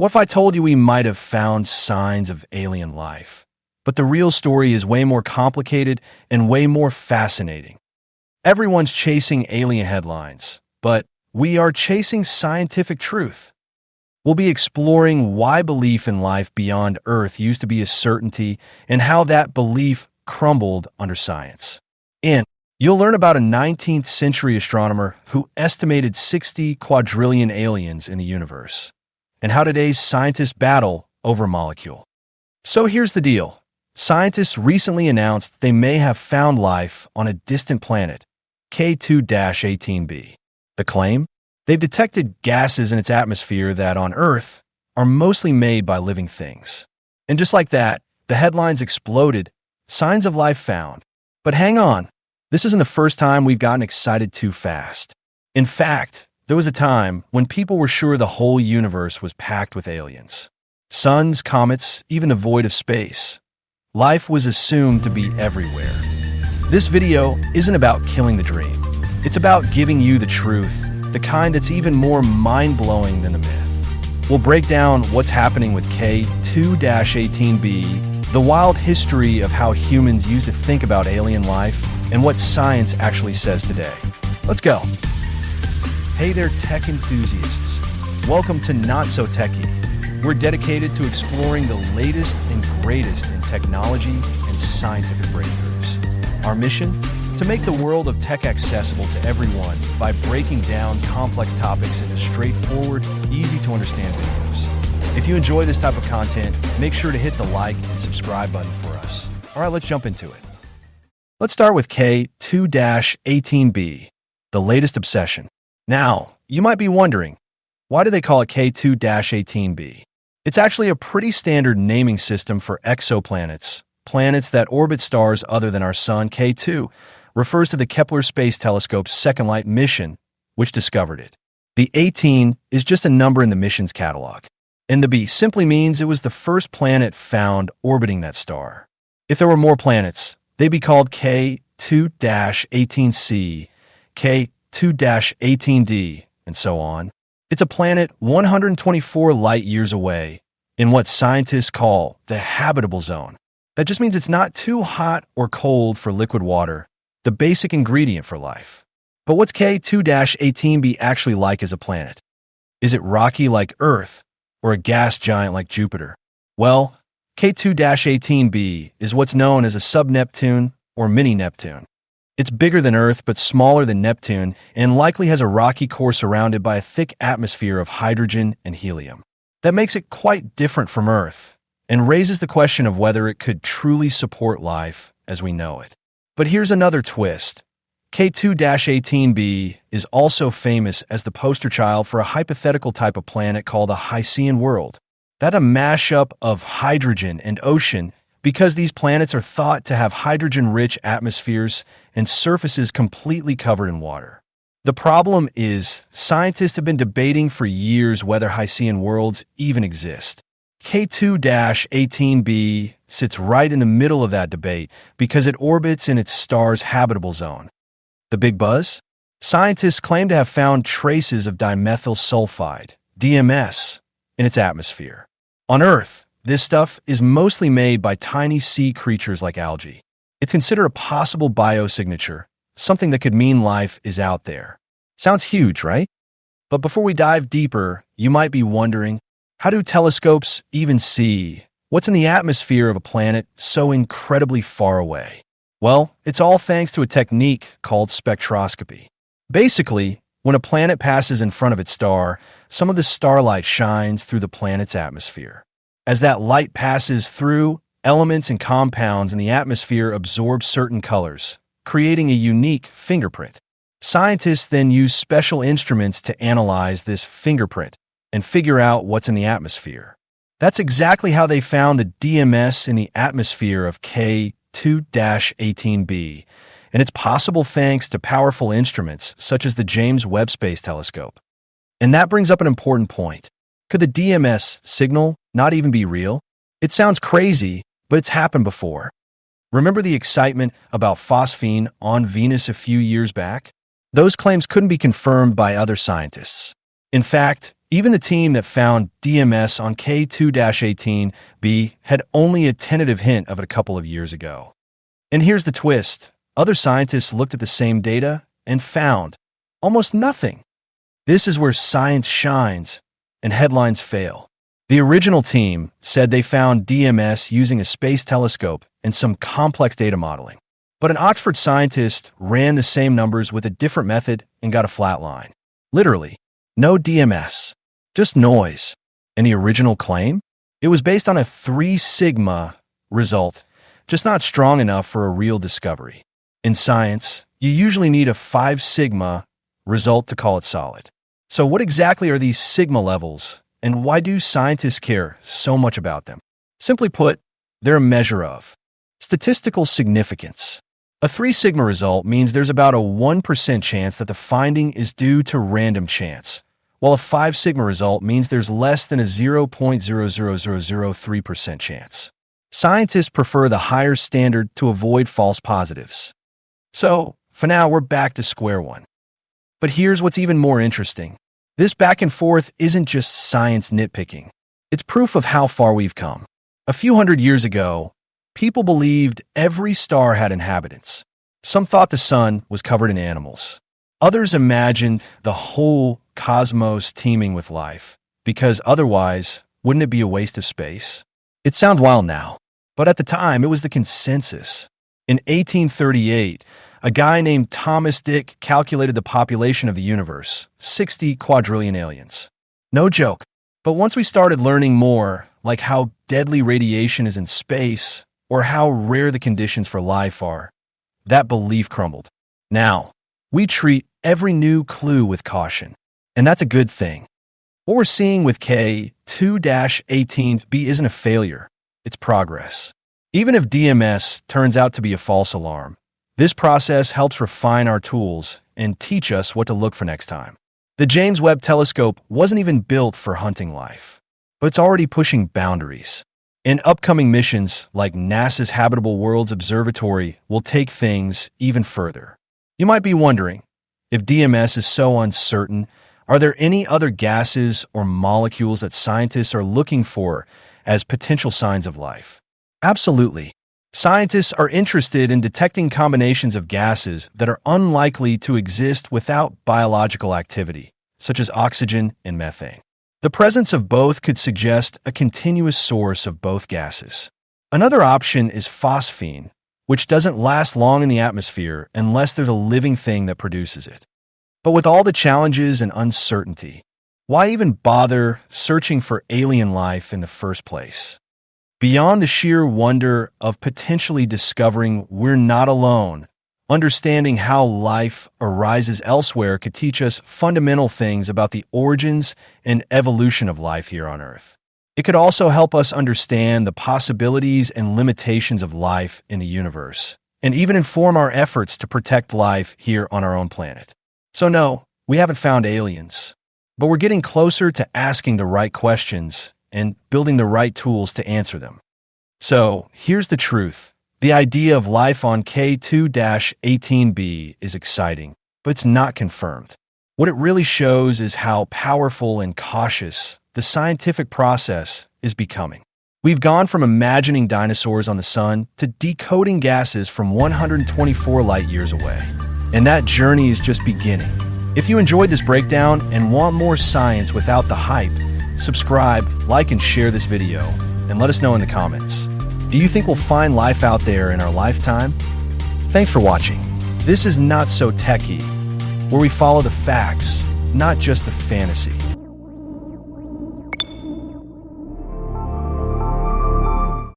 What if I told you we might have found signs of alien life? But the real story is way more complicated and way more fascinating. Everyone's chasing alien headlines, but we are chasing scientific truth. We'll be exploring why belief in life beyond Earth used to be a certainty and how that belief crumbled under science. And you'll learn about a 19th century astronomer who estimated 60 quadrillion aliens in the universe, and how today's scientists battle over a molecule. So here's the deal. Scientists recently announced they may have found life on a distant planet, K2-18b. The claim? They've detected gases in its atmosphere that, on Earth, are mostly made by living things. And just like that, the headlines exploded, signs of life found. But hang on, this isn't the first time we've gotten excited too fast. In fact, there was a time when people were sure the whole universe was packed with aliens. Suns, comets, even the void of space. Life was assumed to be everywhere. This video isn't about killing the dream. It's about giving you the truth, the kind that's even more mind-blowing than the myth. We'll break down what's happening with K2-18b, the wild history of how humans used to think about alien life, and what science actually says today. Let's go. Hey there, tech enthusiasts. Welcome to NotSoTechie. We're dedicated to exploring the latest and greatest in technology and scientific breakthroughs. Our mission? To make the world of tech accessible to everyone by breaking down complex topics into straightforward, easy-to-understand videos. If you enjoy this type of content, make sure to hit the like and subscribe button for us. All right, let's jump into it. Let's start with K2-18b, the latest obsession. Now, you might be wondering, why do they call it K2-18b? It's actually a pretty standard naming system for exoplanets, planets that orbit stars other than our sun. K2 refers to the Kepler Space Telescope's second light mission, which discovered it. The 18 is just a number in the mission's catalog, and the B simply means it was the first planet found orbiting that star. If there were more planets, they'd be called K2-18c, K2-18d, and so on. It's a planet 124 light years away in what scientists call the habitable zone. That just means it's not too hot or cold for liquid water, the basic ingredient for life. But what's K2-18b actually like as a planet? Is it rocky like Earth or a gas giant like Jupiter? Well, K2-18b is what's known as a sub-Neptune or mini-Neptune. It's bigger than Earth but smaller than Neptune and likely has a rocky core surrounded by a thick atmosphere of hydrogen and helium. That makes it quite different from Earth and raises the question of whether it could truly support life as we know it. But here's another twist. K2-18b is also famous as the poster child for a hypothetical type of planet called a Hycean world. That's a mashup of hydrogen and ocean because these planets are thought to have hydrogen-rich atmospheres and surfaces completely covered in water. The problem is, scientists have been debating for years whether Hycean worlds even exist. K2-18b sits right in the middle of that debate because it orbits in its star's habitable zone. The big buzz? Scientists claim to have found traces of dimethyl sulfide, DMS, in its atmosphere. On Earth, this stuff is mostly made by tiny sea creatures like algae. It's considered a possible biosignature, something that could mean life is out there. Sounds huge, right? But before we dive deeper, you might be wondering, how do telescopes even see what's in the atmosphere of a planet so incredibly far away? Well, it's all thanks to a technique called spectroscopy. Basically, when a planet passes in front of its star, some of the starlight shines through the planet's atmosphere. As that light passes through, elements and compounds in the atmosphere absorb certain colors, creating a unique fingerprint. Scientists then use special instruments to analyze this fingerprint and figure out what's in the atmosphere. That's exactly how they found the DMS in the atmosphere of K2-18b, and it's possible thanks to powerful instruments such as the James Webb Space Telescope. And that brings up an important point. Could the DMS signal not even be real? It sounds crazy, but it's happened before. Remember the excitement about phosphine on Venus a few years back? Those claims couldn't be confirmed by other scientists. In fact, Even the team that found DMS on K2-18b had only a tentative hint of it a couple of years ago. And here's the twist. Other scientists looked at the same data and found almost nothing. This is where science shines and headlines fail. The original team said they found DMS using a space telescope and some complex data modeling. But an Oxford scientist ran the same numbers with a different method and got a flat line. Literally, no DMS, just noise. And the original claim? It was based on a 3 sigma result, just not strong enough for a real discovery. In science, you usually need a 5 sigma result to call it solid. So what exactly are these sigma levels, and why do scientists care so much about them? Simply put, they're a measure of statistical significance. A 3 sigma result means there's about a 1% chance that the finding is due to random chance, while a 5 sigma result means there's less than a 0.00003% chance. Scientists prefer the higher standard to avoid false positives. So, for now, we're back to square one. But here's what's even more interesting. This back and forth isn't just science nitpicking. It's proof of how far we've come. A few hundred years ago, people believed every star had inhabitants. Some thought the sun was covered in animals. Others imagined the whole cosmos teeming with life, because otherwise, wouldn't it be a waste of space? It sounds wild now, but at the time, it was the consensus. In 1838, a guy named Thomas Dick calculated the population of the universe, 60 quadrillion aliens. No joke. But once we started learning more, like how deadly radiation is in space, or how rare the conditions for life are, that belief crumbled. Now, we treat every new clue with caution, and that's a good thing. What we're seeing with K2-18b isn't a failure, it's progress. Even if DMS turns out to be a false alarm, this process helps refine our tools and teach us what to look for next time. The James Webb Telescope wasn't even built for hunting life, but it's already pushing boundaries. And upcoming missions like NASA's Habitable Worlds Observatory will take things even further. You might be wondering, if DMS is so uncertain, are there any other gases or molecules that scientists are looking for as potential signs of life? Absolutely. Scientists are interested in detecting combinations of gases that are unlikely to exist without biological activity, such as oxygen and methane. The presence of both could suggest a continuous source of both gases. Another option is phosphine, which doesn't last long in the atmosphere unless there's a living thing that produces it. But with all the challenges and uncertainty, why even bother searching for alien life in the first place? Beyond the sheer wonder of potentially discovering we're not alone, understanding how life arises elsewhere could teach us fundamental things about the origins and evolution of life here on Earth. It could also help us understand the possibilities and limitations of life in the universe, and even inform our efforts to protect life here on our own planet. So no, we haven't found aliens, but we're getting closer to asking the right questions and building the right tools to answer them. So, here's the truth. The idea of life on K2-18b is exciting, but it's not confirmed. What it really shows is how powerful and cautious the scientific process is becoming. We've gone from imagining dinosaurs on the sun to decoding gases from 124 light years away. And that journey is just beginning. If you enjoyed this breakdown and want more science without the hype, subscribe, like, and share this video, and let us know in the comments. Do you think we'll find life out there in our lifetime? Thanks for watching. This is NotSoTechie, where we follow the facts, not just the fantasy.